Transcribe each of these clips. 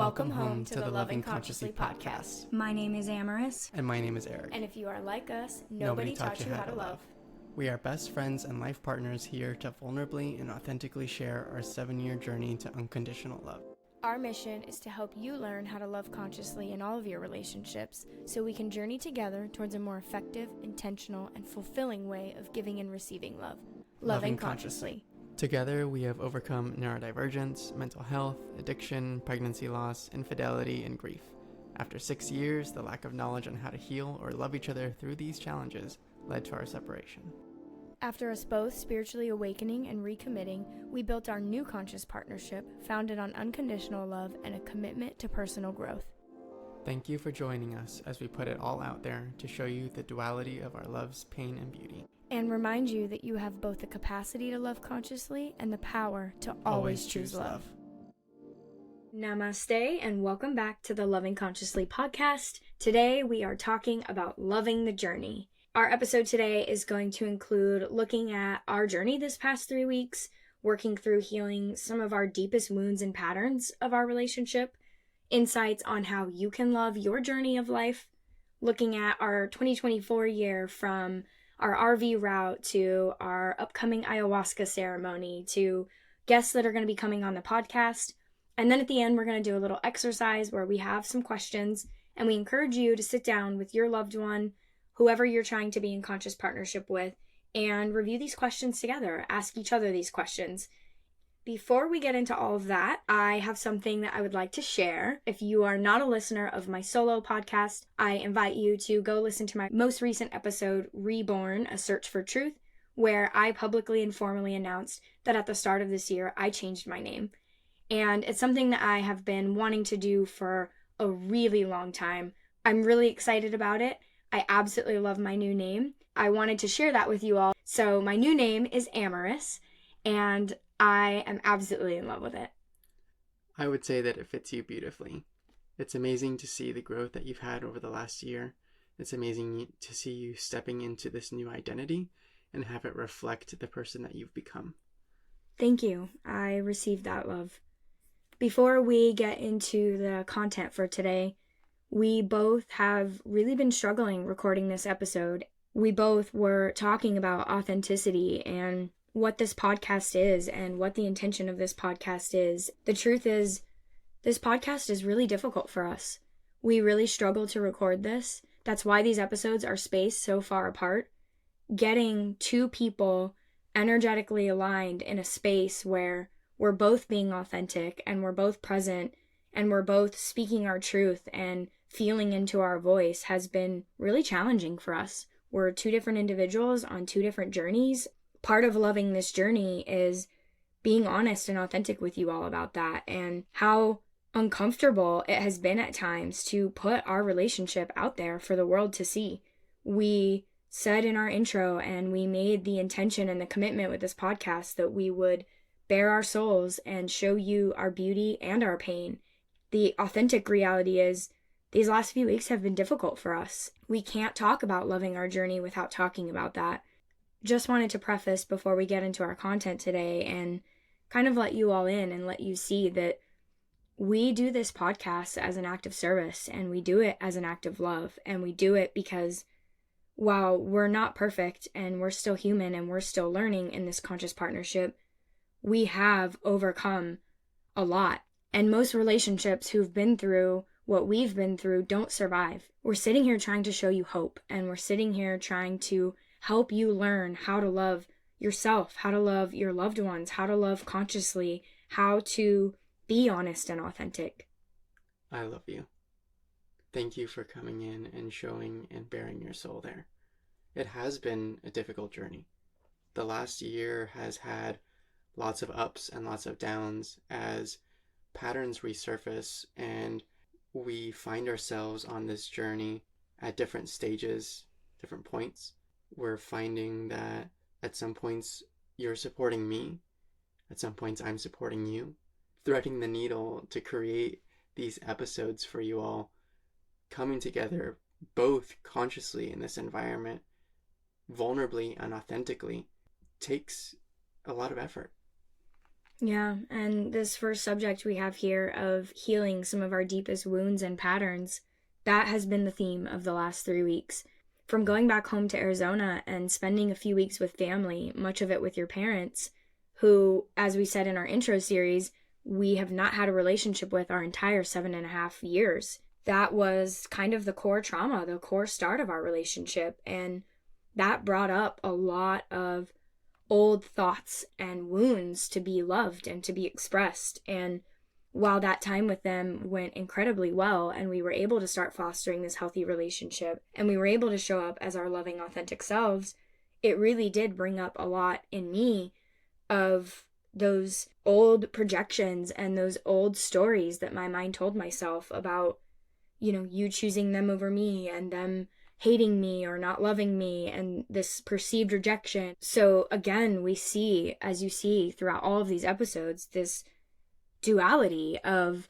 Welcome home to the Loving Consciously podcast. My name is Amaris. And my name is Eric. And if you are like us, nobody taught you how to love. We are best friends and life partners here to vulnerably and authentically share our 7-year journey to unconditional love. Our mission is to help you learn how to love consciously in all of your relationships so we can journey together towards a more effective, intentional, and fulfilling way of giving and receiving love. Loving consciously. Together, we have overcome neurodivergence, mental health, addiction, pregnancy loss, infidelity, and grief. After 6 years, the lack of knowledge on how to heal or love each other through these challenges led to our separation. After us both spiritually awakening and recommitting, we built our new conscious partnership, founded on unconditional love and a commitment to personal growth. Thank you for joining us as we put it all out there to show you the duality of our love's pain and beauty. And remind you that you have both the capacity to love consciously and the power to always choose love. Namaste and welcome back to the Loving Consciously podcast. Today we are talking about loving the journey. Our episode today is going to include looking at our journey this past 3 weeks, working through healing some of our deepest wounds and patterns of our relationship, insights on how you can love your journey of life, looking at our 2024 year from our RV route to our upcoming Ayahuasca ceremony to guests that are going to be coming on the podcast. And then at the end, we're going to do a little exercise where we have some questions and we encourage you to sit down with your loved one, whoever you're trying to be in conscious partnership with, and review these questions together. Ask each other these questions. Before we get into all of that, I have something that I would like to share. If you are not a listener of my solo podcast, I invite you to go listen to my most recent episode, Reborn, A Search for Truth, where I publicly and formally announced that at the start of this year, I changed my name. And it's something that I have been wanting to do for a really long time. I'm really excited about it. I absolutely love my new name. I wanted to share that with you all. So my new name is Amaris, and I am absolutely in love with it. I would say that it fits you beautifully. It's amazing to see the growth that you've had over the last year. It's amazing to see you stepping into this new identity and have it reflect the person that you've become. Thank you. I received that love. Before we get into the content for today, we both have really been struggling recording this episode. We both were talking about authenticity and what this podcast is and what the intention of this podcast is. The truth is, this podcast is really difficult for us. We really struggle to record this. That's why these episodes are spaced so far apart. Getting two people energetically aligned in a space where we're both being authentic and we're both present and we're both speaking our truth and feeling into our voice has been really challenging for us. We're two different individuals on two different journeys. Part of loving this journey is being honest and authentic with you all about that and how uncomfortable it has been at times to put our relationship out there for the world to see. We said in our intro and we made the intention and the commitment with this podcast that we would bare our souls and show you our beauty and our pain. The authentic reality is these last few weeks have been difficult for us. We can't talk about loving our journey without talking about that. Just wanted to preface before we get into our content today and kind of let you all in and let you see that we do this podcast as an act of service and we do it as an act of love, and we do it because while we're not perfect and we're still human and we're still learning in this conscious partnership, we have overcome a lot. And most relationships who've been through what we've been through don't survive. We're sitting here trying to show you hope, and we're sitting here trying to help you learn how to love yourself, how to love your loved ones, how to love consciously, how to be honest and authentic. I love you. Thank you for coming in and showing and bearing your soul there. It has been a difficult journey. The last year has had lots of ups and lots of downs as patterns resurface and we find ourselves on this journey at different stages, different points. We're finding that at some points you're supporting me, at some points I'm supporting you, threading the needle to create these episodes for you all, coming together both consciously in this environment, vulnerably and authentically, takes a lot of effort. Yeah, and this first subject we have here of healing some of our deepest wounds and patterns, that has been the theme of the last 3 weeks. From going back home to Arizona and spending a few weeks with family, much of it with your parents, who, as we said in our intro series, we have not had a relationship with our entire 7.5 years. That was kind of the core trauma, the core start of our relationship. And that brought up a lot of old thoughts and wounds to be loved and to be expressed. And while that time with them went incredibly well and we were able to start fostering this healthy relationship and we were able to show up as our loving, authentic selves, it really did bring up a lot in me of those old projections and those old stories that my mind told myself about, you choosing them over me and them hating me or not loving me and this perceived rejection. So again, we see, as you see throughout all of these episodes, this duality of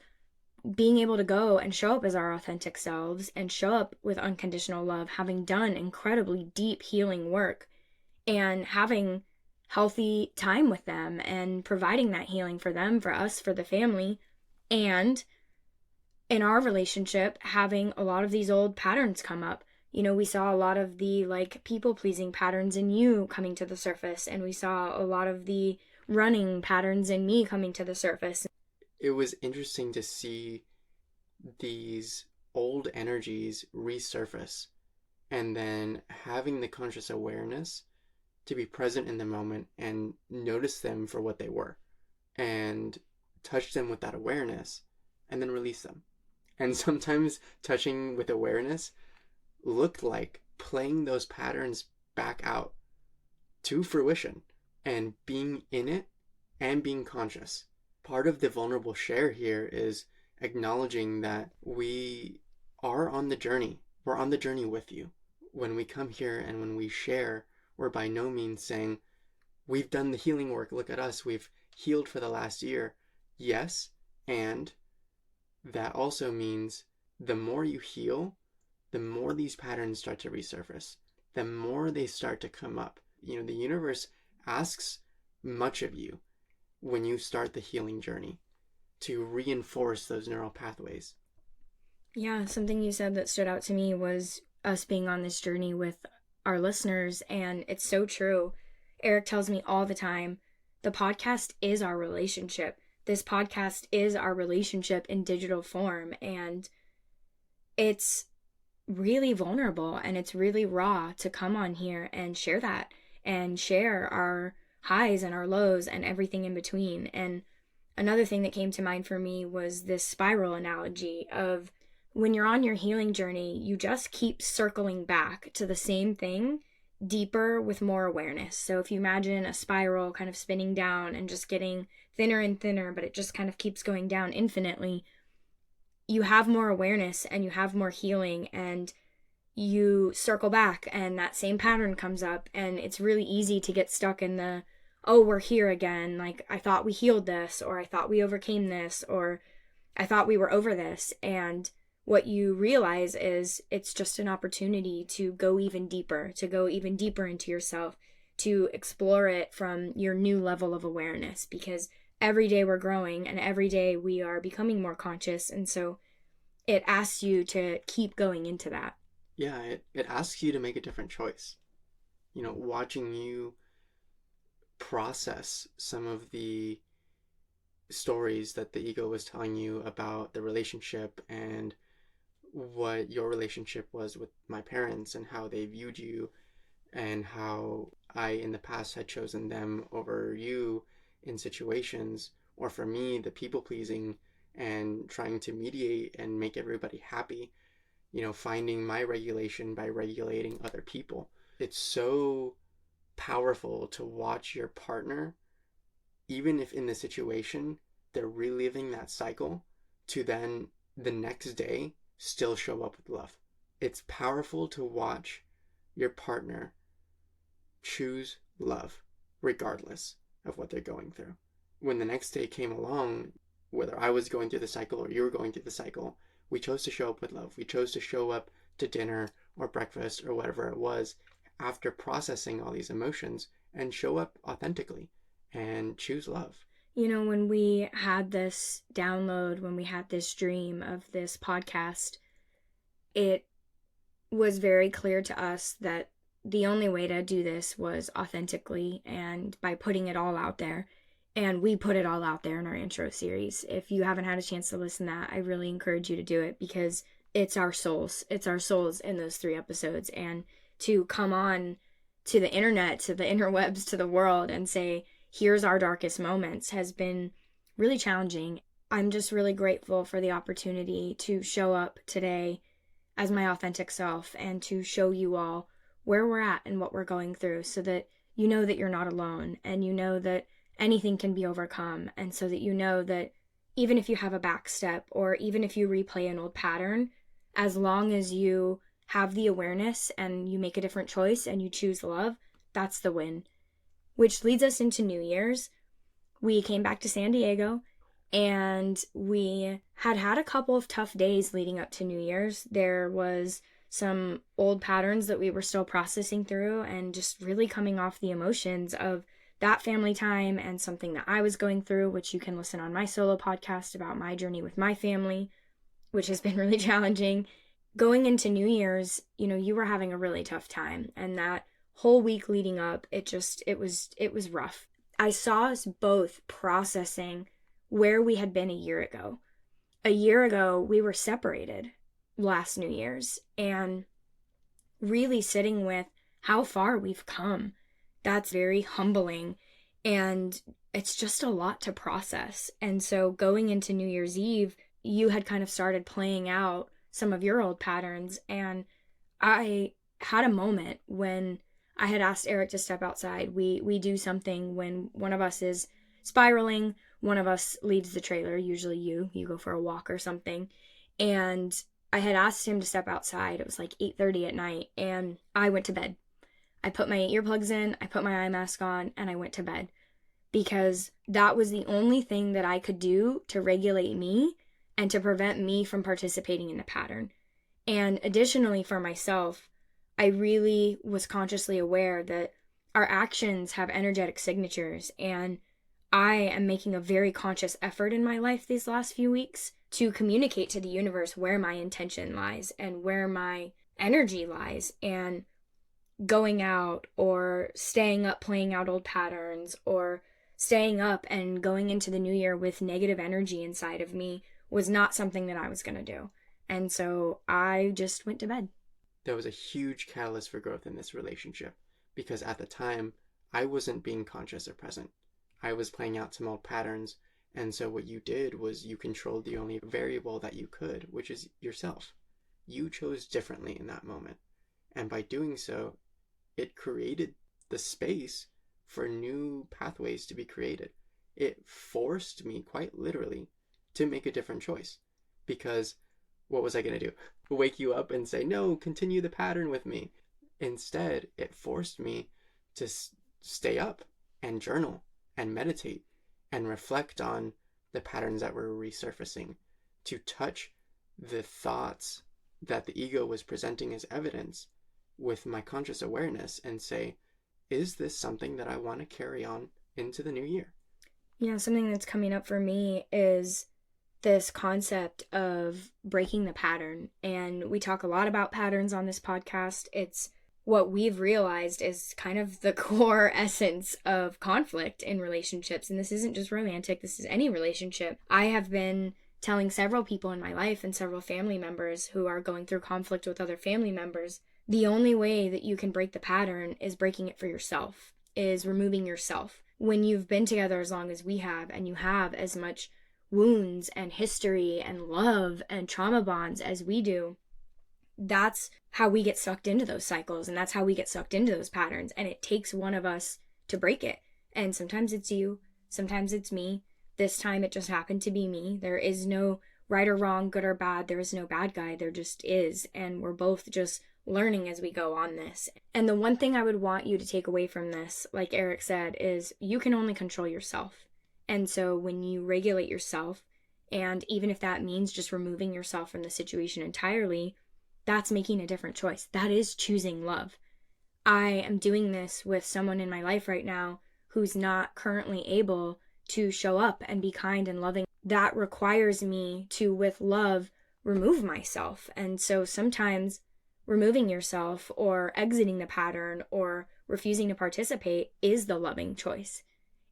being able to go and show up as our authentic selves and show up with unconditional love, having done incredibly deep healing work and having healthy time with them and providing that healing for them, for us, for the family. And in our relationship, having a lot of these old patterns come up. We saw a lot of the people pleasing patterns in you coming to the surface, and we saw a lot of the running patterns in me coming to the surface. It was interesting to see these old energies resurface and then having the conscious awareness to be present in the moment and notice them for what they were and touch them with that awareness and then release them. And sometimes touching with awareness looked like playing those patterns back out to fruition and being in it and being conscious. Part of the vulnerable share here is acknowledging that we are on the journey. We're on the journey with you. When we come here and when we share, we're by no means saying, we've done the healing work, look at us, we've healed for the last year. Yes, and that also means the more you heal, the more these patterns start to resurface, the more they start to come up. The universe asks much of you when you start the healing journey to reinforce those neural pathways. Yeah, something you said that stood out to me was us being on this journey with our listeners, and it's so true. Eric tells me all the time, the podcast is our relationship. This podcast is our relationship in digital form, and it's really vulnerable and it's really raw to come on here and share that and share our highs and our lows and everything in between. And another thing that came to mind for me was this spiral analogy of when you're on your healing journey, you just keep circling back to the same thing deeper with more awareness. So if you imagine a spiral kind of spinning down and just getting thinner and thinner, but it just kind of keeps going down infinitely, you have more awareness and you have more healing, and you circle back and that same pattern comes up, and it's really easy to get stuck in the, oh, we're here again, like I thought we healed this, or I thought we overcame this, or I thought we were over this. And what you realize is it's just an opportunity to go even deeper, into yourself, to explore it from your new level of awareness, because every day we're growing and every day we are becoming more conscious. And so it asks you to keep going into that. Yeah, it asks you to make a different choice. Watching you process some of the stories that the ego was telling you about the relationship and what your relationship was with my parents and how they viewed you and how I in the past had chosen them over you in situations, or for me the people pleasing and trying to mediate and make everybody happy, finding my regulation by regulating other people. It's so powerful to watch your partner, even if in the situation they're reliving that cycle, to then the next day still show up with love. It's powerful to watch your partner choose love regardless of what they're going through. When the next day came along, whether I was going through the cycle or you were going through the cycle, we chose to show up with love. We chose to show up to dinner or breakfast or whatever it was after processing all these emotions and show up authentically and choose love. You know, when we had this download, when we had this dream of this podcast, it was very clear to us that the only way to do this was authentically and by putting it all out there. And we put it all out there in our intro series. If you haven't had a chance to listen to that, I really encourage you to do it, because it's our souls. It's our souls in those 3 episodes. And to come on to the internet, to the interwebs, to the world and say, here's our darkest moments, has been really challenging. I'm just really grateful for the opportunity to show up today as my authentic self and to show you all where we're at and what we're going through, so that you know that you're not alone, and you know that anything can be overcome, and so that you know that even if you have a back step, or even if you replay an old pattern, as long as you have the awareness and you make a different choice and you choose love, that's the win. Which leads us into New Year's. We came back to San Diego, and we had a couple of tough days leading up to New Year's. There was some old patterns that we were still processing through, and just really coming off the emotions of that family time and something that I was going through, which you can listen on my solo podcast about my journey with my family, which has been really challenging. Going into New Year's, you know, you were having a really tough time, and that whole week leading up, it was rough. I saw us both processing where we had been a year ago. A year ago, we were separated last New Year's, and really sitting with how far we've come. That's very humbling, and it's just a lot to process. And so going into New Year's Eve, you had kind of started playing out some of your old patterns, and I had a moment when I had asked Eric to step outside. We do something when one of us is spiraling, one of us leaves the trailer, usually you go for a walk or something. And I had asked him to step outside. It was like 8:30 at night, and I went to bed. I put my earplugs in, I put my eye mask on, and I went to bed, because that was the only thing that I could do to regulate me and to prevent me from participating in the pattern. And additionally, for myself, I really was consciously aware that our actions have energetic signatures, and I am making a very conscious effort in my life these last few weeks to communicate to the universe where my intention lies and where my energy lies. And going out or staying up playing out old patterns, or staying up and going into the new year with negative energy inside of me was not something that I was going to do. And so I just went to bed. There was a huge catalyst for growth in this relationship, because at the time, I wasn't being conscious or present. I was playing out some old patterns, and so what you did was you controlled the only variable that you could, which is yourself. You chose differently in that moment, and by doing so, it created the space for new pathways to be created. It forced me, quite literally, to make a different choice, because what was I going to do? Wake you up and say, no, continue the pattern with me. Instead, it forced me to stay up and journal and meditate and reflect on the patterns that were resurfacing, to touch the thoughts that the ego was presenting as evidence with my conscious awareness and say, is this something that I want to carry on into the new year? Yeah, something that's coming up for me is this concept of breaking the pattern. And we talk a lot about patterns on this podcast. It's what we've realized is kind of the core essence of conflict in relationships. And this isn't just romantic, this is any relationship. I have been telling several people in my life and several family members who are going through conflict with other family members, the only way that you can break the pattern is breaking it for yourself, is removing yourself. When you've been together as long as we have, and you have as much wounds and history and love and trauma bonds as we do, that's how we get sucked into those cycles, and that's how we get sucked into those patterns. And it takes one of us to break it. And sometimes it's you, sometimes it's me. This time it just happened to be me. There is no right or wrong, good or bad. There is no bad guy. There just is. And we're both just learning as we go on this. And the one thing I would want you to take away from this, like Eric said, is you can only control yourself. And so when you regulate yourself, and even if that means just removing yourself from the situation entirely, that's making a different choice. That is choosing love. I am doing this with someone in my life right now who's not currently able to show up and be kind and loving. That requires me to, with love, remove myself. And so sometimes removing yourself or exiting the pattern or refusing to participate is the loving choice.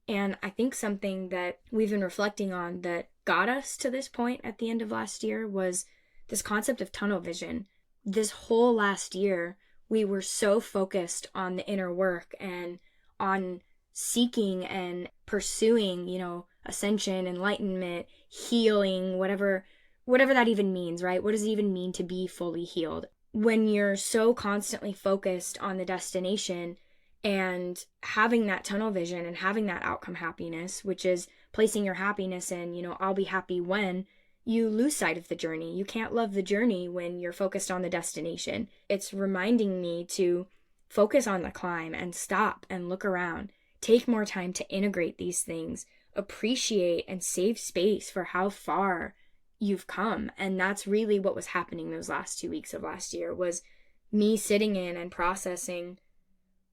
And I think something that we've been reflecting on that got us to this point at the end of last year was this concept of tunnel vision. This whole last year, we were so focused on the inner work and on seeking and pursuing, ascension, enlightenment, healing, whatever that even means, right? What does it even mean to be fully healed? When you're so constantly focused on the destination and having that tunnel vision and having that outcome happiness, which is placing your happiness in, I'll be happy when, you lose sight of the journey. You can't love the journey when you're focused on the destination. It's reminding me to focus on the climb and stop and look around. Take more time to integrate these things, appreciate and save space for how far you've come. And that's really what was happening those last 2 weeks of last year, was me sitting in and processing,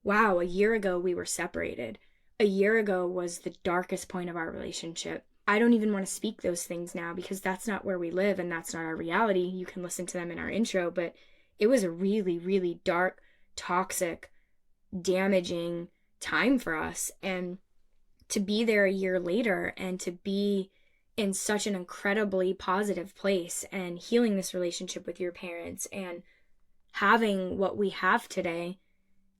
wow, a year ago we were separated. A year ago was the darkest point of our relationship. I don't even want to speak those things now because that's not where we live and that's not our reality. You can listen to them in our intro, but it was a really, really dark, toxic, damaging time for us. And to be there a year later and to be in such an incredibly positive place and healing this relationship with your parents and having what we have today,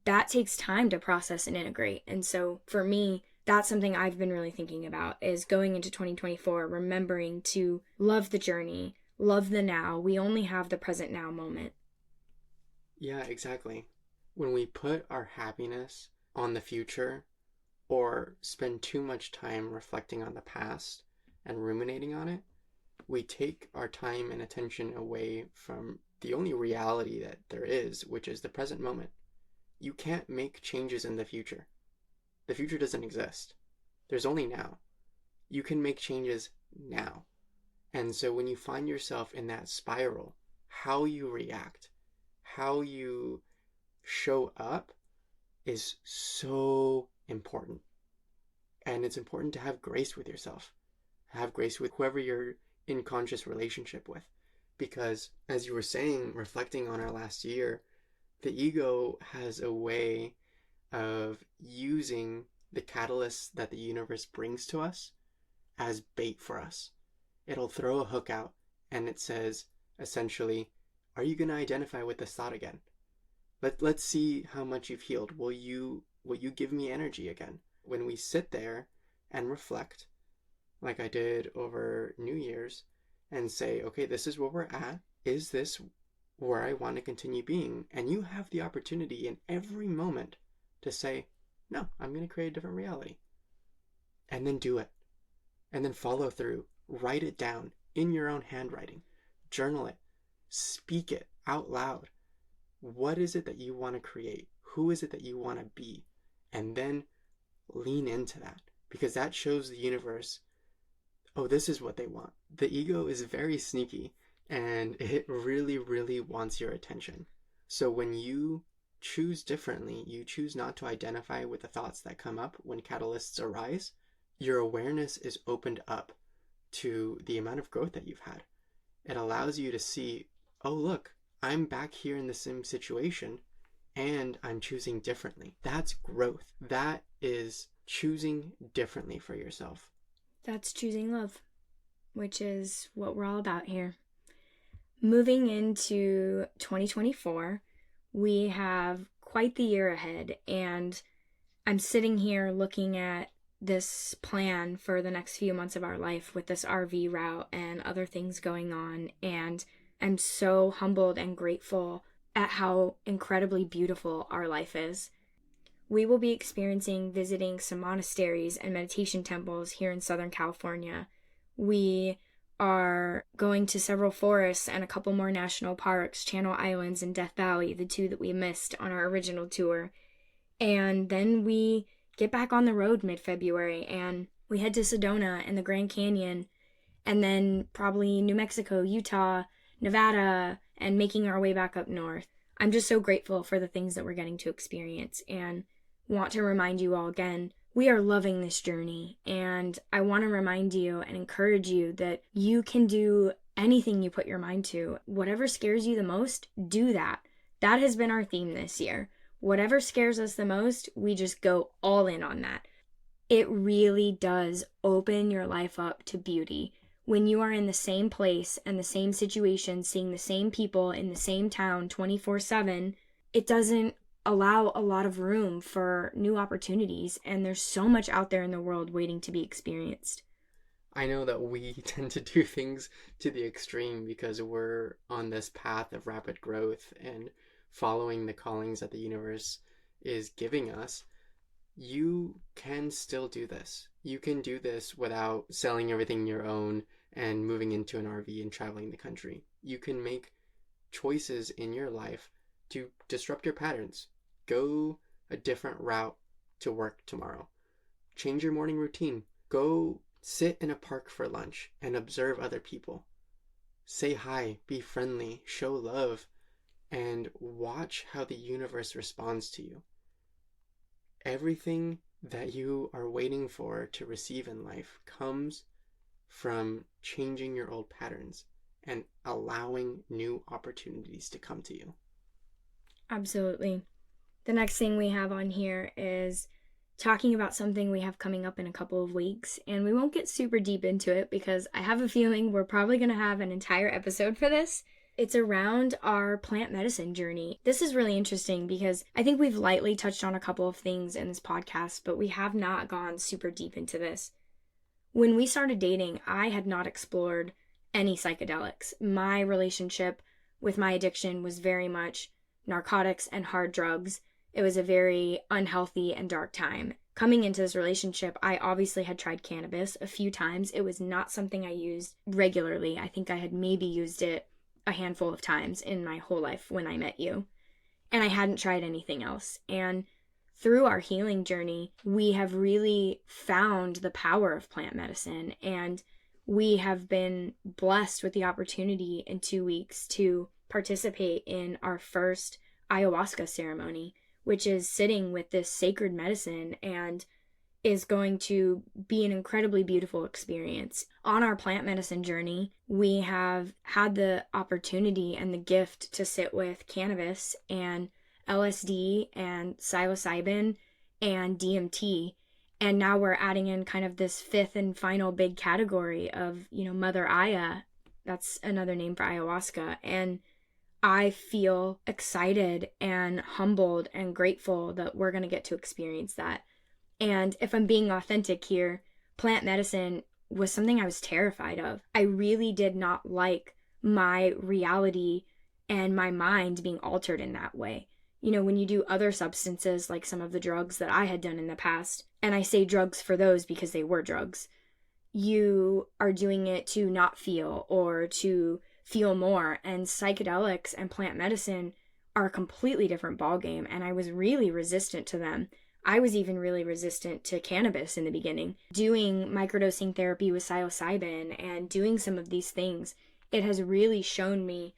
that takes time to process and integrate. And so for me, that's something I've been really thinking about, is going into 2024, remembering to love the journey, love the now. We only have the present now moment. Yeah, exactly. When we put our happiness on the future or spend too much time reflecting on the past and ruminating on it, we take our time and attention away from the only reality that there is, which is the present moment. You can't make changes in the future. The future doesn't exist. There's only now. You can make changes now. And so when you find yourself in that spiral, how you react, how you show up is so important. And it's important to have grace with yourself. Have grace with whoever you're in conscious relationship with. Because as you were saying, reflecting on our last year, the ego has a way of using the catalysts that the universe brings to us as bait for us. It'll throw a hook out and it says, essentially, are you going to identify with this thought again? Let's see how much you've healed. Will you give me energy again? When we sit there and reflect, like I did over New Year's, and say, okay, this is where we're at. Is this where I want to continue being? And you have the opportunity in every moment to say, no, I'm going to create a different reality. And then do it. And then follow through. Write it down in your own handwriting. Journal it. Speak it out loud. What is it that you want to create? Who is it that you want to be? And then lean into that, because that shows the universe, oh, this is what they want. The ego is very sneaky and it really, really wants your attention. So when you choose differently, you choose not to identify with the thoughts that come up when catalysts arise, your awareness is opened up to the amount of growth that you've had. It allows you to see, oh, look, I'm back here in the same situation and I'm choosing differently. That's growth. That is choosing differently for yourself. That's choosing love, which is what we're all about here. Moving into 2024, we have quite the year ahead, and I'm sitting here looking at this plan for the next few months of our life with this RV route and other things going on, and I'm so humbled and grateful at how incredibly beautiful our life is. We will be visiting some monasteries and meditation temples here in Southern California. We are going to several forests and a couple more national parks, Channel Islands and Death Valley, the two that we missed on our original tour. And then we get back on the road mid-February and we head to Sedona and the Grand Canyon, and then probably New Mexico, Utah, Nevada, and making our way back up north. I'm just so grateful for the things that we're getting to experience, and want to remind you all again, We are loving this journey, and I want to remind you and encourage you that you can do anything you put your mind to. Whatever scares you the most, do that. That has been our theme this year. Whatever scares us the most, we just go all in on that. It really does open your life up to beauty. When you are in the same place and the same situation, seeing the same people in the same town 24/7, it doesn't allow a lot of room for new opportunities, and there's so much out there in the world waiting to be experienced. I know that we tend to do things to the extreme because we're on this path of rapid growth and following the callings that the universe is giving us. You can still do this. You can do this without selling everything your own and moving into an RV and traveling the country. You can make choices in your life to disrupt your patterns. Go a different route to work tomorrow. Change your morning routine. Go sit in a park for lunch and observe other people. Say hi, be friendly, show love, and watch how the universe responds to you. Everything that you are waiting for to receive in life comes from changing your old patterns and allowing new opportunities to come to you. Absolutely. The next thing we have on here is talking about something we have coming up in a couple of weeks, and we won't get super deep into it because I have a feeling we're probably going to have an entire episode for this. It's around our plant medicine journey. This is really interesting because I think we've lightly touched on a couple of things in this podcast, but we have not gone super deep into this. When we started dating, I had not explored any psychedelics. My relationship with my addiction was very much narcotics and hard drugs. It was a very unhealthy and dark time. Coming into this relationship, I obviously had tried cannabis a few times. It was not something I used regularly. I think I had maybe used it a handful of times in my whole life when I met you. And I hadn't tried anything else. And through our healing journey, we have really found the power of plant medicine. And we have been blessed with the opportunity in 2 weeks to participate in our first ayahuasca ceremony, which is sitting with this sacred medicine and is going to be an incredibly beautiful experience. On our plant medicine journey, we have had the opportunity and the gift to sit with cannabis and LSD and psilocybin and DMT. And now we're adding in kind of this fifth and final big category of, Mother Aya. That's another name for ayahuasca. And I feel excited and humbled and grateful that we're going to get to experience that. And if I'm being authentic here, plant medicine was something I was terrified of. I really did not like my reality and my mind being altered in that way. When you do other substances, like some of the drugs that I had done in the past, and I say drugs for those because they were drugs, you are doing it to not feel or to feel more. And psychedelics and plant medicine are a completely different ballgame, and I was really resistant to them. I was even really resistant to cannabis in the beginning. Doing microdosing therapy with psilocybin and doing some of these things, it has really shown me,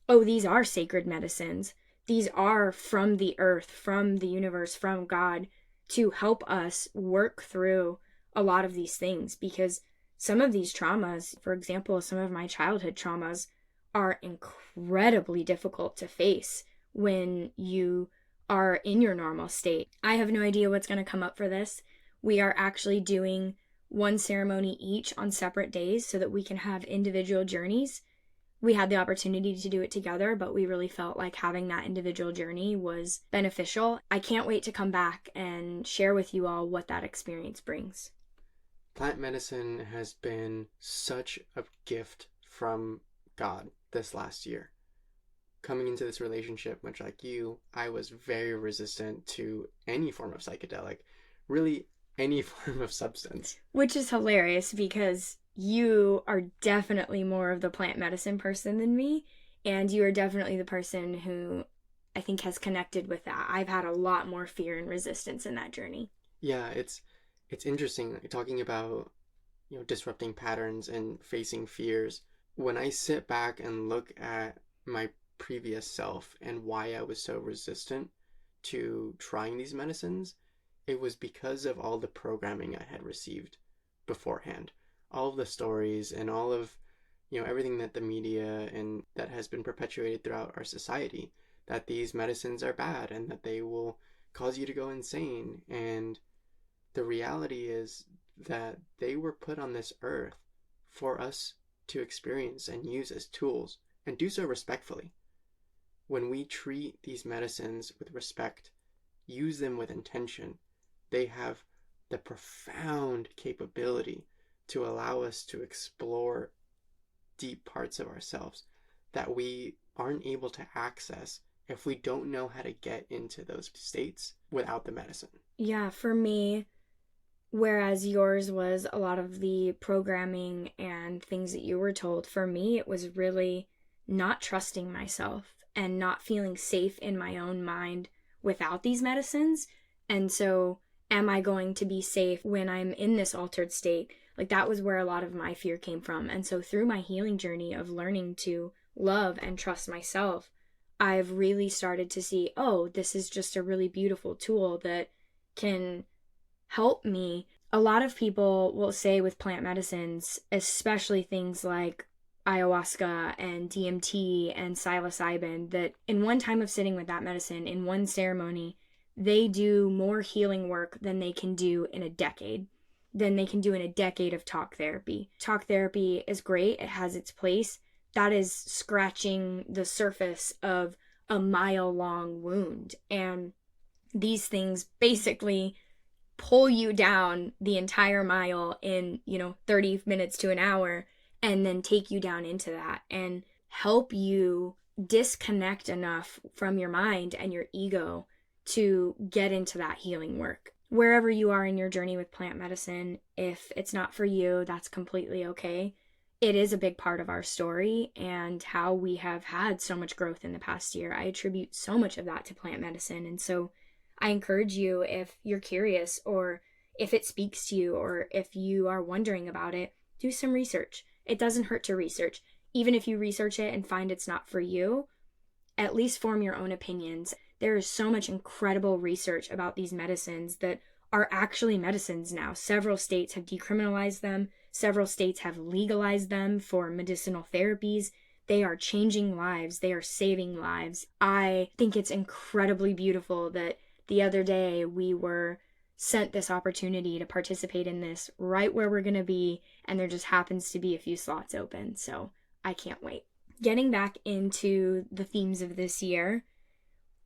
oh, these are sacred medicines. These are from the earth, from the universe, from God, to help us work through a lot of these things. Because some of these traumas, for example, some of my childhood traumas, are incredibly difficult to face when you are in your normal state. I have no idea what's going to come up for this. We are actually doing one ceremony each on separate days so that we can have individual journeys. We had the opportunity to do it together, but we really felt like having that individual journey was beneficial. I can't wait to come back and share with you all what that experience brings. Plant medicine has been such a gift from God this last year. Coming into this relationship, much like you, I was very resistant to any form of psychedelic, really any form of substance. Which is hilarious because you are definitely more of the plant medicine person than me, and you are definitely the person who I think has connected with that. I've had a lot more fear and resistance in that journey. Yeah, it's interesting talking about, disrupting patterns and facing fears. When I sit back and look at my previous self and why I was so resistant to trying these medicines, it was because of all the programming I had received beforehand, all of the stories and all of, everything that the media and that has been perpetuated throughout our society, that these medicines are bad and that they will cause you to go insane. And the reality is that they were put on this earth for us to experience and use as tools, and do so respectfully. When we treat these medicines with respect, use them with intention, they have the profound capability to allow us to explore deep parts of ourselves that we aren't able to access if we don't know how to get into those states without the medicine. Yeah, for me, whereas yours was a lot of the programming and things that you were told, for me, it was really not trusting myself and not feeling safe in my own mind without these medicines. And so, am I going to be safe when I'm in this altered state? Like, that was where a lot of my fear came from. And so, through my healing journey of learning to love and trust myself, I've really started to see, oh, this is just a really beautiful tool that can help me. A lot of people will say with plant medicines, especially things like ayahuasca and DMT and psilocybin, that in one time of sitting with that medicine, in one ceremony, they do more healing work than they can do in a decade. Than they can do in a decade of talk therapy. Talk therapy is great, it has its place. That is scratching the surface of a mile-long wound. And these things basically pull you down the entire mile in, 30 minutes to an hour, and then take you down into that and help you disconnect enough from your mind and your ego to get into that healing work. Wherever you are in your journey with plant medicine, if it's not for you, that's completely okay. It is a big part of our story and how we have had so much growth in the past year. I attribute so much of that to plant medicine. And so I encourage you, if you're curious or if it speaks to you or if you are wondering about it, do some research. It doesn't hurt to research. Even if you research it and find it's not for you, at least form your own opinions. There is so much incredible research about these medicines that are actually medicines now. Several states have decriminalized them. Several states have legalized them for medicinal therapies. They are changing lives. They are saving lives. I think it's incredibly beautiful that the other day we were sent this opportunity to participate in this right where we're going to be, and there just happens to be a few slots open. So I can't wait. Getting back into the themes of this year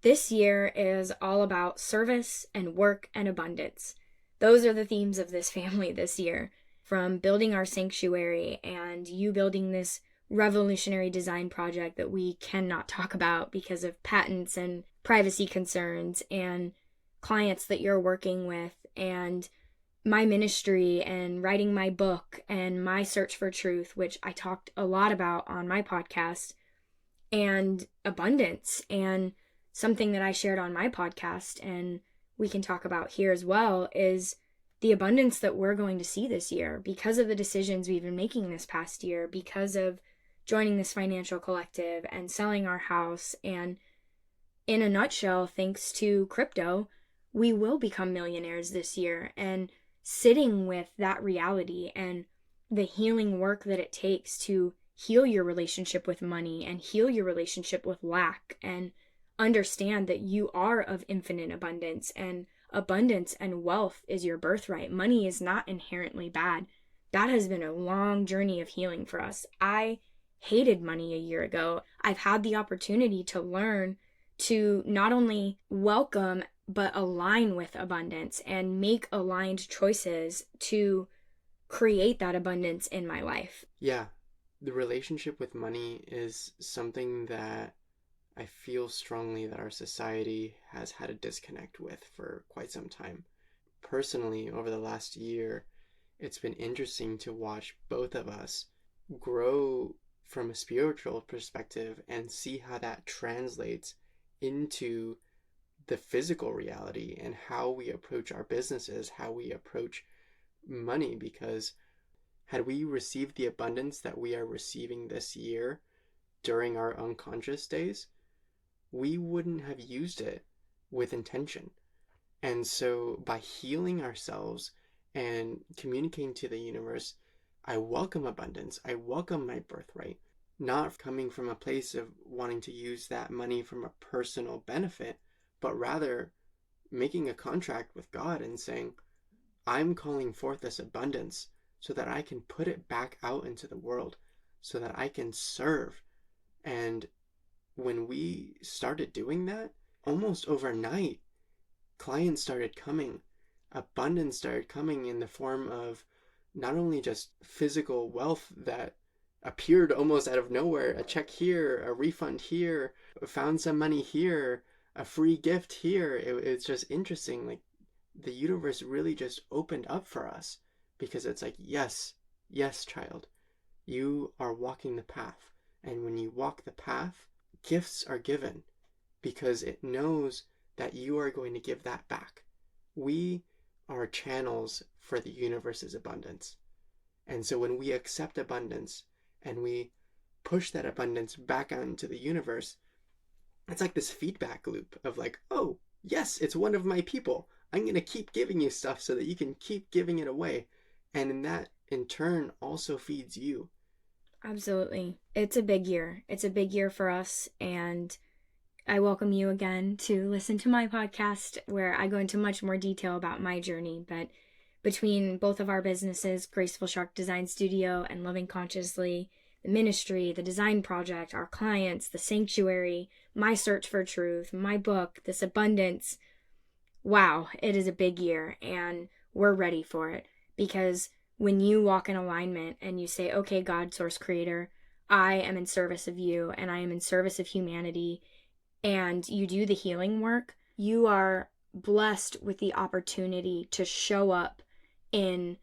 is all about service and work and abundance. Those are the themes of this family this year. From building our sanctuary and you building this revolutionary design project that we cannot talk about because of patents and privacy concerns, and clients that you're working with, and my ministry and writing my book and my search for truth, which I talked a lot about on my podcast, and abundance. And something that I shared on my podcast and we can talk about here as well is the abundance that we're going to see this year because of the decisions we've been making this past year, because of joining this financial collective and selling our house. And in a nutshell, thanks to crypto, we will become millionaires this year. And sitting with that reality and the healing work that it takes to heal your relationship with money and heal your relationship with lack, and understand that you are of infinite abundance, and abundance and wealth is your birthright. Money is not inherently bad. That has been a long journey of healing for us. I hated money a year ago. I've had the opportunity to learn to not only welcome but align with abundance and make aligned choices to create that abundance in my life. Yeah, the relationship with money is something that I feel strongly that our society has had a disconnect with for quite some time. Personally, over the last year, it's been interesting to watch both of us grow from a spiritual perspective and see how that translates into the physical reality and how we approach our businesses, how we approach money. Because had we received the abundance that we are receiving this year during our unconscious days, we wouldn't have used it with intention. And so by healing ourselves and communicating to the universe, I welcome abundance. I welcome my birthright, not coming from a place of wanting to use that money from a personal benefit, but rather making a contract with God and saying, I'm calling forth this abundance so that I can put it back out into the world, so that I can serve. And when we started doing that, almost overnight, clients started coming. Abundance started coming in the form of not only just physical wealth that appeared almost out of nowhere, a check here, a refund here, found some money here, a free gift here. It's just interesting. Like the universe really just opened up for us because it's like, yes, yes, child, you are walking the path. And when you walk the path, gifts are given because it knows that you are going to give that back. We are channels for the universe's abundance. And so when we accept abundance and we push that abundance back out into the universe, it's like this feedback loop of like, oh, yes, it's one of my people. I'm going to keep giving you stuff so that you can keep giving it away. And in that, in turn, also feeds you. Absolutely. It's a big year. It's a big year for us. And I welcome you again to listen to my podcast where I go into much more detail about my journey. But between both of our businesses, Graceful Shark Design Studio and Living Consciously, the ministry, the design project, our clients, the sanctuary, my search for truth, my book, this abundance, wow, it is a big year and we're ready for it. Because when you walk in alignment and you say, okay, God, source creator, I am in service of you and I am in service of humanity, and you do the healing work, you are blessed with the opportunity to show up in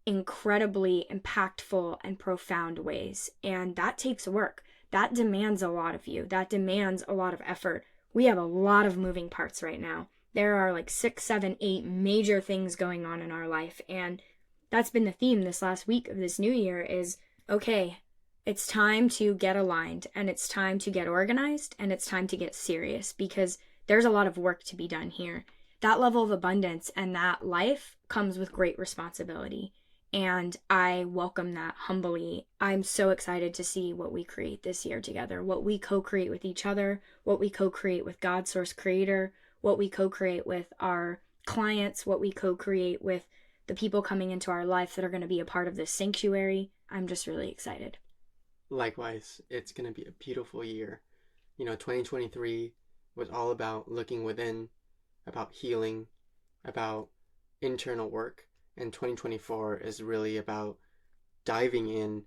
incredibly impactful and profound ways. And that takes work. That demands a lot of you. That demands a lot of effort. We have a lot of moving parts right now. There are like 6, 7, 8 major things going on in our life. And that's been the theme this last week of this new year is, okay, it's time to get aligned and it's time to get organized and it's time to get serious because there's a lot of work to be done here. That level of abundance and that life comes with great responsibility. And I welcome that humbly. I'm so excited to see what we create this year together, what we co-create with each other, what we co-create with God, Source Creator, what we co-create with our clients, what we co-create with the people coming into our life that are going to be a part of this sanctuary. I'm just really excited. Likewise, it's going to be a beautiful year. 2023 was all about looking within, about healing, about internal work. And 2024 is really about diving in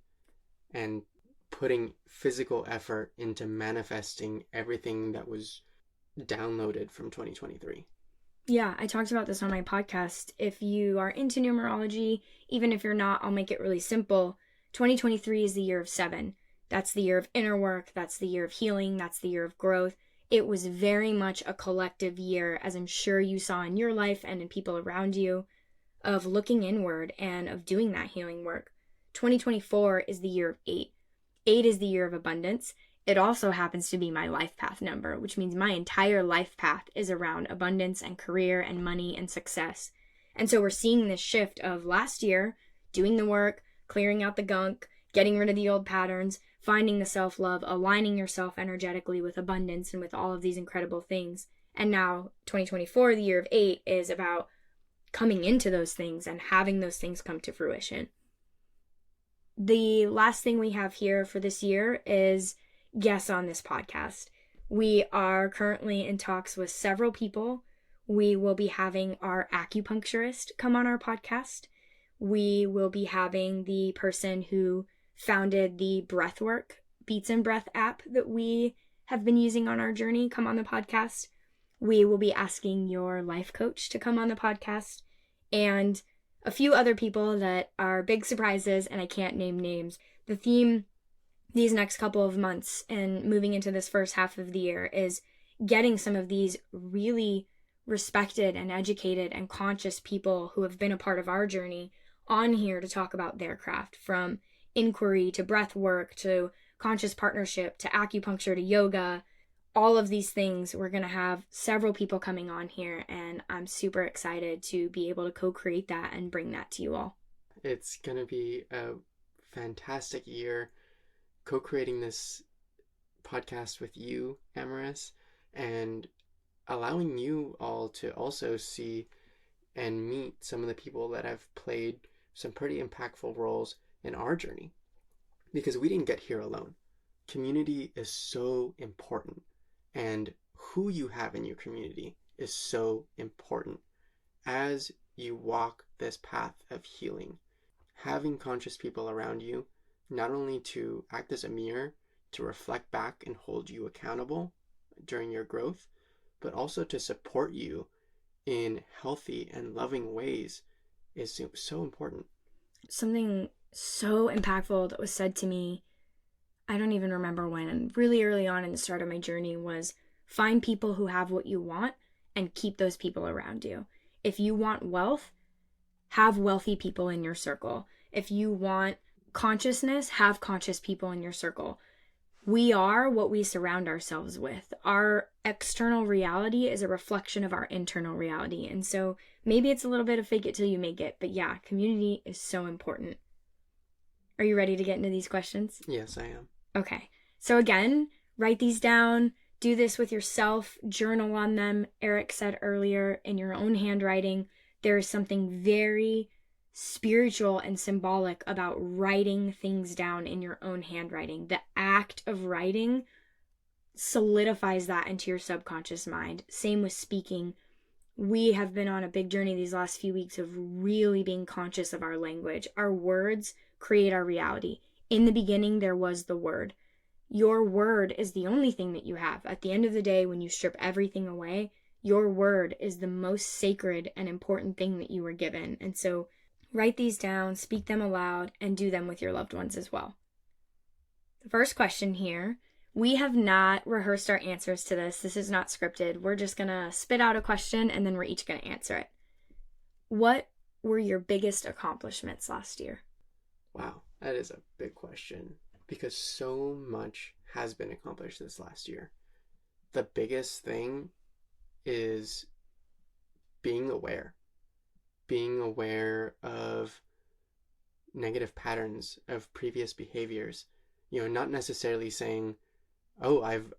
and putting physical effort into manifesting everything that was downloaded from 2023. Yeah, I talked about this on my podcast. If you are into numerology, even if you're not, I'll make it really simple. 2023 is the year of 7. That's the year of inner work. That's the year of healing. That's the year of growth. It was very much a collective year, as I'm sure you saw in your life and in people around you, of looking inward and of doing that healing work. 2024 is the year of 8. 8 is the year of abundance. It also happens to be my life path number, which means my entire life path is around abundance and career and money and success. And so we're seeing this shift of last year, doing the work, clearing out the gunk, getting rid of the old patterns, finding the self-love, aligning yourself energetically with abundance and with all of these incredible things. And now 2024, the year of 8, is about coming into those things and having those things come to fruition. The last thing we have here for this year is guests on this podcast. We are currently in talks with several people. We will be having our acupuncturist come on our podcast. We will be having the person who founded the Breathwork Beats and Breath app that we have been using on our journey come on the podcast. We will be asking your life coach to come on the podcast, and a few other people that are big surprises, and I can't name names. The theme these next couple of months and moving into this first half of the year is getting some of these really respected and educated and conscious people who have been a part of our journey on here to talk about their craft, from inquiry to breath work to conscious partnership to acupuncture to yoga, all of these things. We're going to have several people coming on here, and I'm super excited to be able to co-create that and bring that to you all. It's going to be a fantastic year co-creating this podcast with you, Amaris, and allowing you all to also see and meet some of the people that have played some pretty impactful roles in our journey. Because we didn't get here alone. Community is so important, and who you have in your community is so important. As you walk this path of healing, having conscious people around you, not only to act as a mirror, to reflect back and hold you accountable during your growth, but also to support you in healthy and loving ways is so important. Something so impactful that was said to me, I don't even remember when, and really early on in the start of my journey, was find people who have what you want and keep those people around you. If you want wealth, have wealthy people in your circle. If you want consciousness, have conscious people in your circle. We are what we surround ourselves with. Our external reality is a reflection of our internal reality. And so maybe it's a little bit of fake it till you make it. But yeah, community is so important. Are you ready to get into these questions? Yes, I am. Okay. So again, write these down. Do this with yourself. Journal on them. Eric said earlier, in your own handwriting, there is something very spiritual and symbolic about writing things down in your own handwriting. The act of writing solidifies that into your subconscious mind. Same with speaking. We have been on a big journey these last few weeks of really being conscious of our language. Our words create our reality. In the beginning, there was the word. Your word is the only thing that you have. At the end of the day, when you strip everything away, your word is the most sacred and important thing that you were given. And so write these down, speak them aloud, and do them with your loved ones as well. The first question here, we have not rehearsed our answers to this. This is not scripted. We're just going to spit out a question and then we're each going to answer it. What were your biggest accomplishments last year? Wow, that is a big question because so much has been accomplished this last year. The biggest thing is being aware of negative patterns of previous behaviors. Not necessarily saying, oh, I've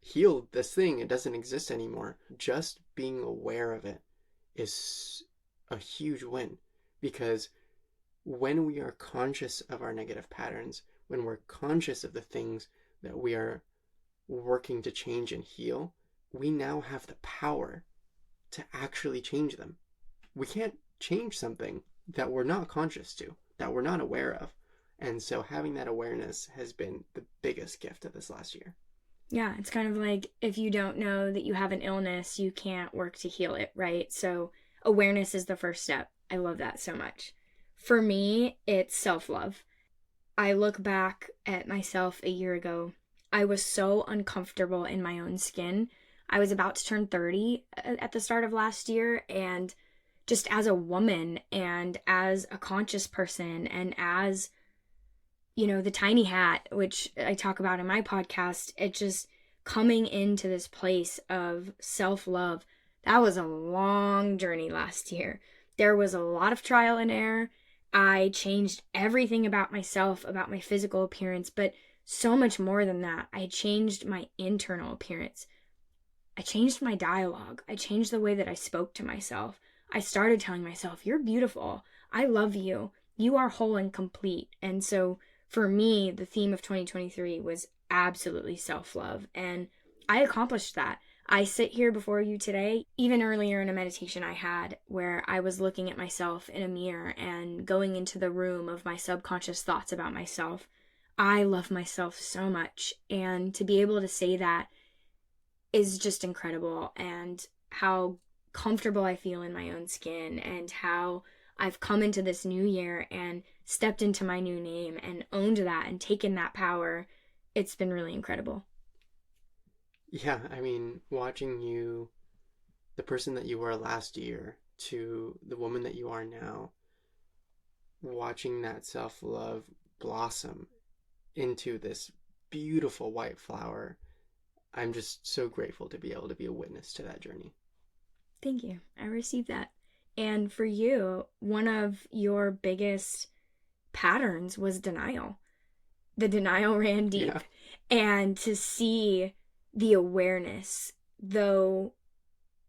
healed this thing, it doesn't exist anymore. Just being aware of it is a huge win, because when we are conscious of our negative patterns, when we're conscious of the things that we are working to change and heal, we now have the power to actually change them. We can't change something that we're not conscious to, that we're not aware of. And so having that awareness has been the biggest gift of this last year. Yeah, it's kind of like if you don't know that you have an illness, you can't work to heal it, right? So awareness is the first step. I love that so much. For me, it's self-love. I look back at myself a year ago. I was so uncomfortable in my own skin. I was about to turn 30 at the start of last year, and just as a woman and as a conscious person and as, the tiny hat, which I talk about in my podcast, it just coming into this place of self-love. That was a long journey last year. There was a lot of trial and error. I changed everything about myself, about my physical appearance, but so much more than that. I changed my internal appearance. I changed my dialogue. I changed the way that I spoke to myself. I started telling myself, you're beautiful. I love you. You are whole and complete. And so for me, the theme of 2023 was absolutely self-love. And I accomplished that. I sit here before you today, even earlier in a meditation I had where I was looking at myself in a mirror and going into the room of my subconscious thoughts about myself. I love myself so much. And to be able to say that is just incredible, and how comfortable I feel in my own skin, and how I've come into this new year and stepped into my new name and owned that and taken that power. It's been really incredible. Yeah, I mean, watching you, the person that you were last year to the woman that you are now, watching that self-love blossom into this beautiful white flower, I'm just so grateful to be able to be a witness to that journey. Thank you. I received that. And for you, one of your biggest patterns was denial. The denial ran Yeah. deep. And to see the awareness, though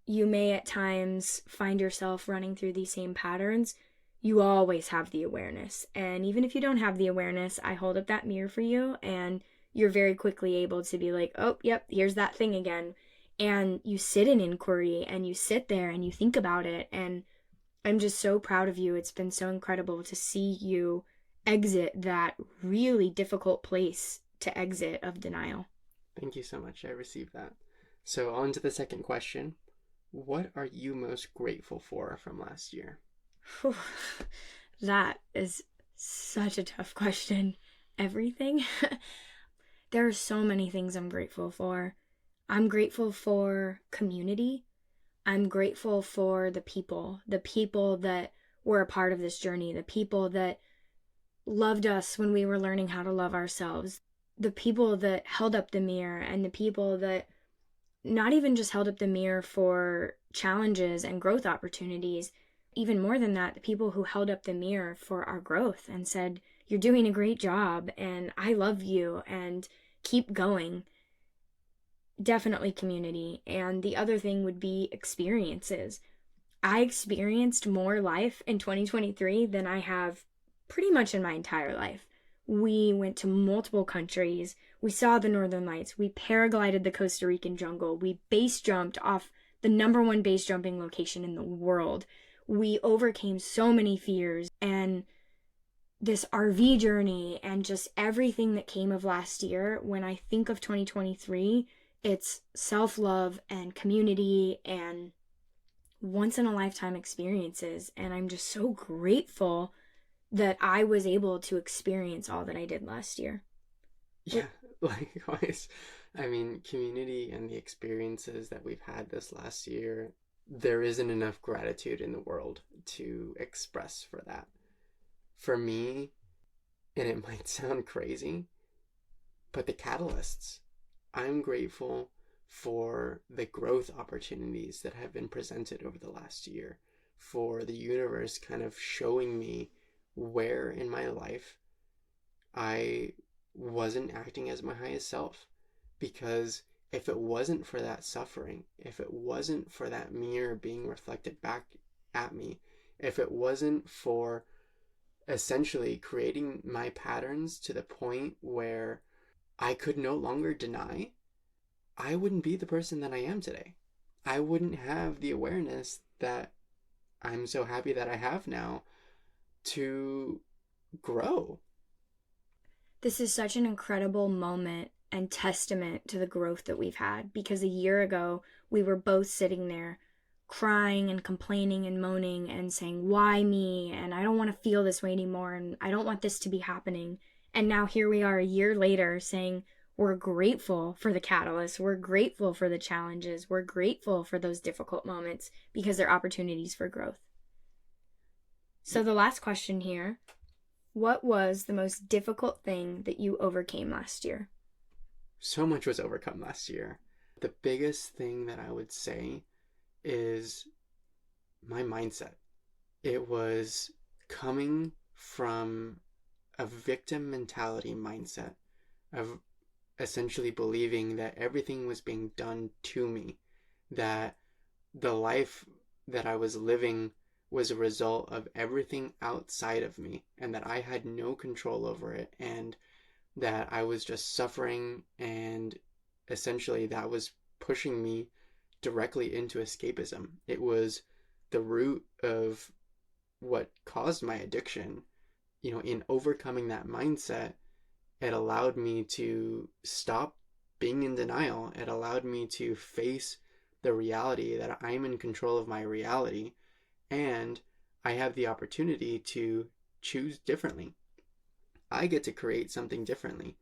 you may at times find yourself running through these same patterns, you always have the awareness. And even if you don't have the awareness, I hold up that mirror for you, and you're very quickly able to be like, oh, yep, here's that thing again. And you sit in inquiry and you sit there and you think about it. And I'm just so proud of you. It's been so incredible to see you exit that really difficult place to exit of denial. Thank you so much. I received that. So, on to the second question. What are you most grateful for from last year? Whew. That is such a tough question. Everything? There are so many things I'm grateful for. I'm grateful for community. I'm grateful for the people that were a part of this journey, the people that loved us when we were learning how to love ourselves, the people that held up the mirror, and the people that not even just held up the mirror for challenges and growth opportunities, even more than that, the people who held up the mirror for our growth and said, you're doing a great job and I love you and keep going. Definitely community. And the other thing would be experiences. I experienced more life in 2023 than I have pretty much in my entire life. We went to multiple countries. We saw the Northern Lights. We paraglided the Costa Rican jungle. We base jumped off the number one base jumping location in the world. We overcame so many fears, and this RV journey and just everything that came of last year. When I think of 2023, it's self-love and community and once in a lifetime experiences. And I'm just so grateful that I was able to experience all that I did last year. Yeah, likewise. I mean, community and the experiences that we've had this last year, there isn't enough gratitude in the world to express for that. For me, and it might sound crazy, but the catalysts, I'm grateful for the growth opportunities that have been presented over the last year, for the universe kind of showing me where in my life I wasn't acting as my highest self. Because if it wasn't for that suffering, if it wasn't for that mirror being reflected back at me, if it wasn't for essentially creating my patterns to the point where I could no longer deny, I wouldn't be the person that I am today. I wouldn't have the awareness that I'm so happy that I have now to grow. This is such an incredible moment and testament to the growth that we've had, because a year ago we were both sitting there crying and complaining and moaning and saying, why me? And I don't want to feel this way anymore. And I don't want this to be happening. And now here we are a year later saying, we're grateful for the catalyst. We're grateful for the challenges. We're grateful for those difficult moments because they're opportunities for growth. So the last question here, what was the most difficult thing that you overcame last year? So much was overcome last year. The biggest thing that I would say is my mindset. It was coming from a victim mentality mindset of essentially believing that everything was being done to me, that the life that I was living was a result of everything outside of me, and that I had no control over it, and that I was just suffering, and essentially that was pushing me directly into escapism. It was the root of what caused my addiction. In overcoming that mindset, it allowed me to stop being in denial. It allowed me to face the reality that I'm in control of my reality, and I have the opportunity to choose differently. I get to create something differently,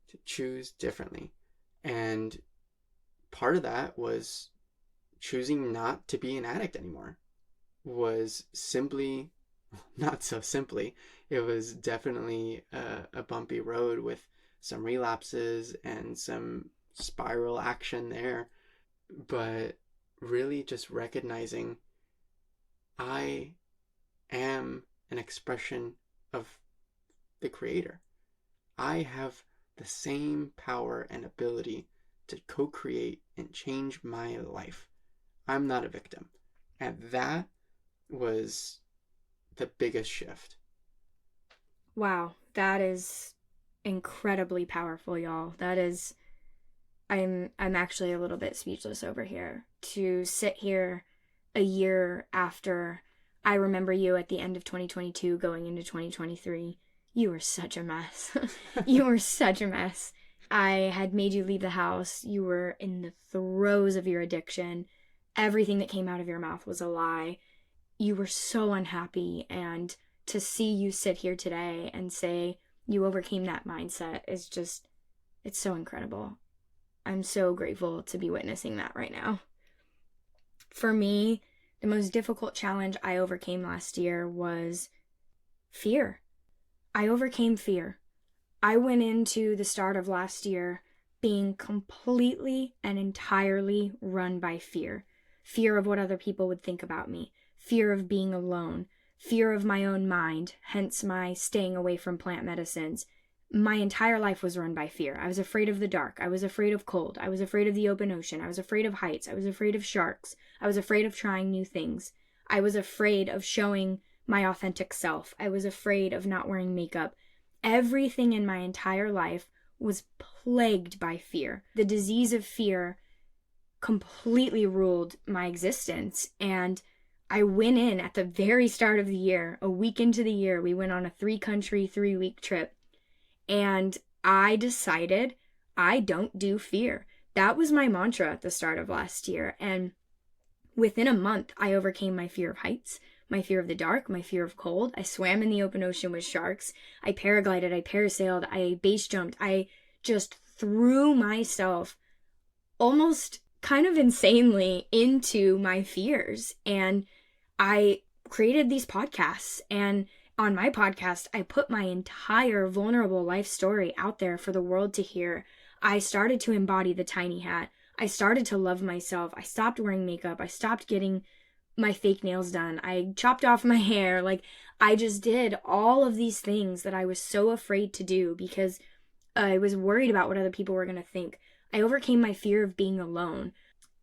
to choose differently. And part of that was choosing not to be an addict anymore. Was simply, not so simply, it was definitely a bumpy road with some relapses and some spiral action there. But really just recognizing I am an expression of the Creator. I have the same power and ability to co create and change my life. I'm not a victim. And that was the biggest shift. Wow, that is incredibly powerful, y'all. That is I'm actually a little bit speechless over here to sit here a year after I remember you at the end of 2022 going into 2023. You were such a mess. You were such a mess. I had made you leave the house. You were in the throes of your addiction. Everything that came out of your mouth was a lie. You were so unhappy, and to see you sit here today and say you overcame that mindset is just, it's so incredible. I'm so grateful to be witnessing that right now. For me, the most difficult challenge I overcame last year was fear. I overcame fear. I went into the start of last year being completely and entirely run by fear. Fear of what other people would think about me. Fear of being alone. Fear of my own mind, hence my staying away from plant medicines. My entire life was run by fear. I was afraid of the dark. I was afraid of cold. I was afraid of the open ocean. I was afraid of heights. I was afraid of sharks. I was afraid of trying new things. I was afraid of showing my authentic self. I was afraid of not wearing makeup. Everything in my entire life was plagued by fear. The disease of fear completely ruled my existence. And I went in at the very start of the year, a week into the year, we went on a 3-country, 3-week trip. And I decided I don't do fear. That was my mantra at the start of last year. And within a month, I overcame my fear of heights, my fear of the dark, my fear of cold. I swam in the open ocean with sharks. I paraglided, I parasailed, I base jumped. I just threw myself almost kind of insanely into my fears. And I created these podcasts, and on my podcast, I put my entire vulnerable life story out there for the world to hear. I started to embody the tiny hat. I started to love myself. I stopped wearing makeup. I stopped getting my fake nails done. I chopped off my hair. Like, I just did all of these things that I was so afraid to do because I was worried about what other people were going to think. I overcame my fear of being alone.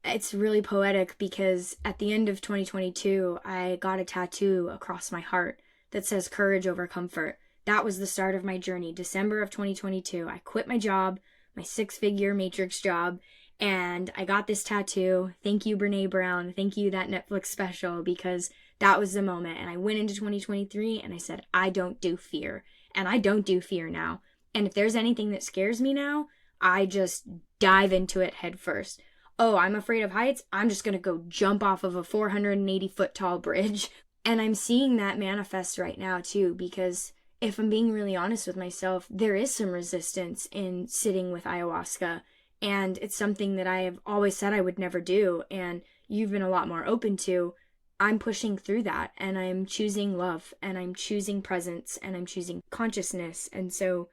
It's really poetic because at the end of 2022, I got a tattoo across my heart that says courage over comfort. That was the start of my journey. December of 2022, I quit my job, my 6-figure Matrix job, and I got this tattoo. Thank you, Brene Brown. Thank you, that Netflix special, because that was the moment. And I went into 2023 and I said, I don't do fear. And I don't do fear now. And if there's anything that scares me now, I just dive into it head first. Oh, I'm afraid of heights. I'm just going to go jump off of a 480-foot tall bridge. And I'm seeing that manifest right now too, because if I'm being really honest with myself, there is some resistance in sitting with ayahuasca. And it's something that I have always said I would never do. And you've been a lot more open to. I'm pushing through that, and I'm choosing love, and I'm choosing presence, and I'm choosing consciousness. And so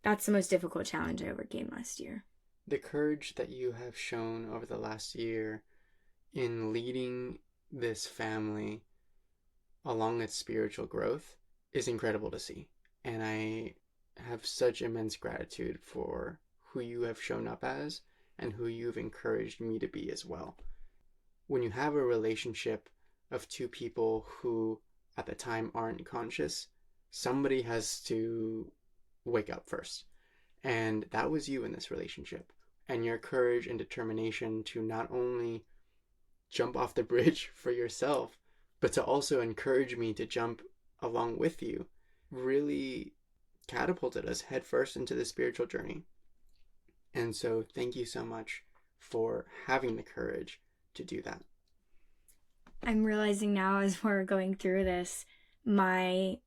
that's the most difficult challenge I overcame last year. The courage that you have shown over the last year in leading this family along its spiritual growth is incredible to see. And I have such immense gratitude for who you have shown up as and who you've encouraged me to be as well. When you have a relationship of two people who at the time aren't conscious, somebody has to wake up first. And that was you in this relationship. And your courage and determination to not only jump off the bridge for yourself, but to also encourage me to jump along with you really catapulted us headfirst into the spiritual journey. And so thank you so much for having the courage to do that. I'm realizing now as we're going through this, my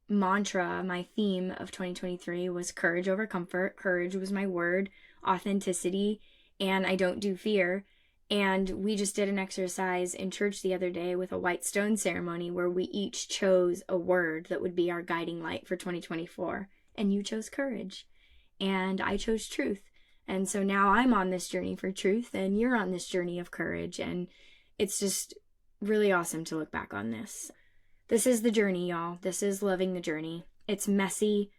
mantra, my theme of 2023 was courage over comfort. Courage was my word, authenticity, and I don't do fear. And we just did an exercise in church the other day with a white stone ceremony where we each chose a word that would be our guiding light for 2024. And you chose courage. And I chose truth. And so now I'm on this journey for truth, and you're on this journey of courage. And it's just really awesome to look back on this. This is the journey, y'all. This is loving the journey. It's messy,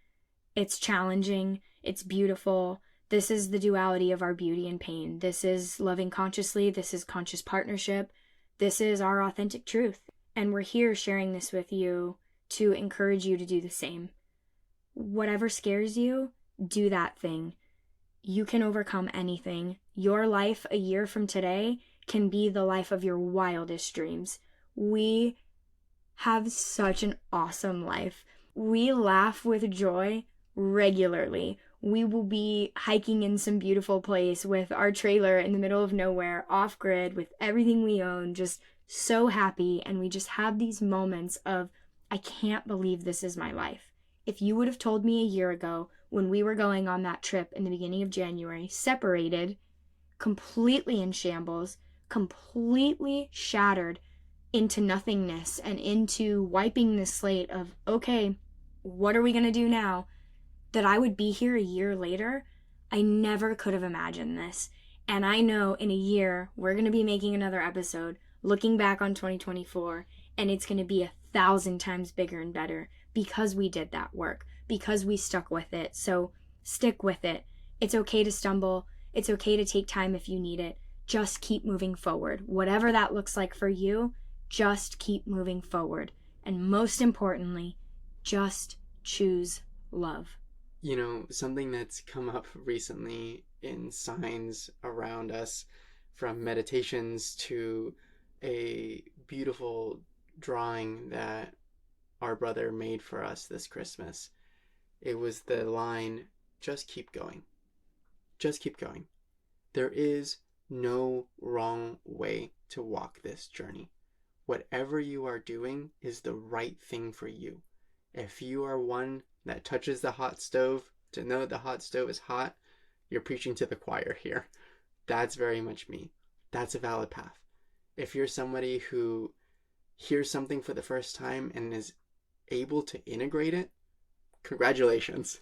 it's challenging, it's beautiful. This is the duality of our beauty and pain. This is loving consciously. This is conscious partnership. This is our authentic truth. And we're here sharing this with you to encourage you to do the same. Whatever scares you, do that thing. You can overcome anything. Your life a year from today can be the life of your wildest dreams. We have such an awesome life. We laugh with joy regularly. We will be hiking in some beautiful place with our trailer in the middle of nowhere, off grid, with everything we own, just so happy. And we just have these moments of, I can't believe this is my life. If you would have told me a year ago when we were going on that trip in the beginning of January, separated, completely in shambles, completely shattered into nothingness and into wiping the slate of, okay, what are we going to do now? That I would be here a year later, I never could have imagined this. And I know in a year, we're going to be making another episode looking back on 2024, and it's going to be 1,000 times bigger and better because we did that work, because we stuck with it. So stick with it. It's okay to stumble. It's okay to take time if you need it. Just keep moving forward. Whatever that looks like for you, just keep moving forward. And most importantly, just choose love. You know, something that's come up recently in signs around us, from meditations to a beautiful drawing that our brother made for us this Christmas. It was the line, just keep going. Just keep going. There is no wrong way to walk this journey. Whatever you are doing is the right thing for you. If you are one that touches the hot stove to know the hot stove is hot, you're preaching to the choir here. That's very much me. That's a valid path. If you're somebody who hears something for the first time and is able to integrate it, congratulations.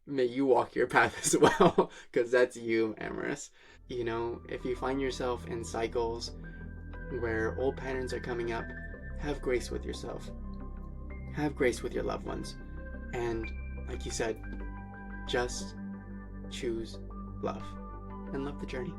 May you walk your path as well, because that's you, Amaris. You know, if you find yourself in cycles where old patterns are coming up, have grace with yourself. Have grace with your loved ones. And like you said, just choose love and love the journey.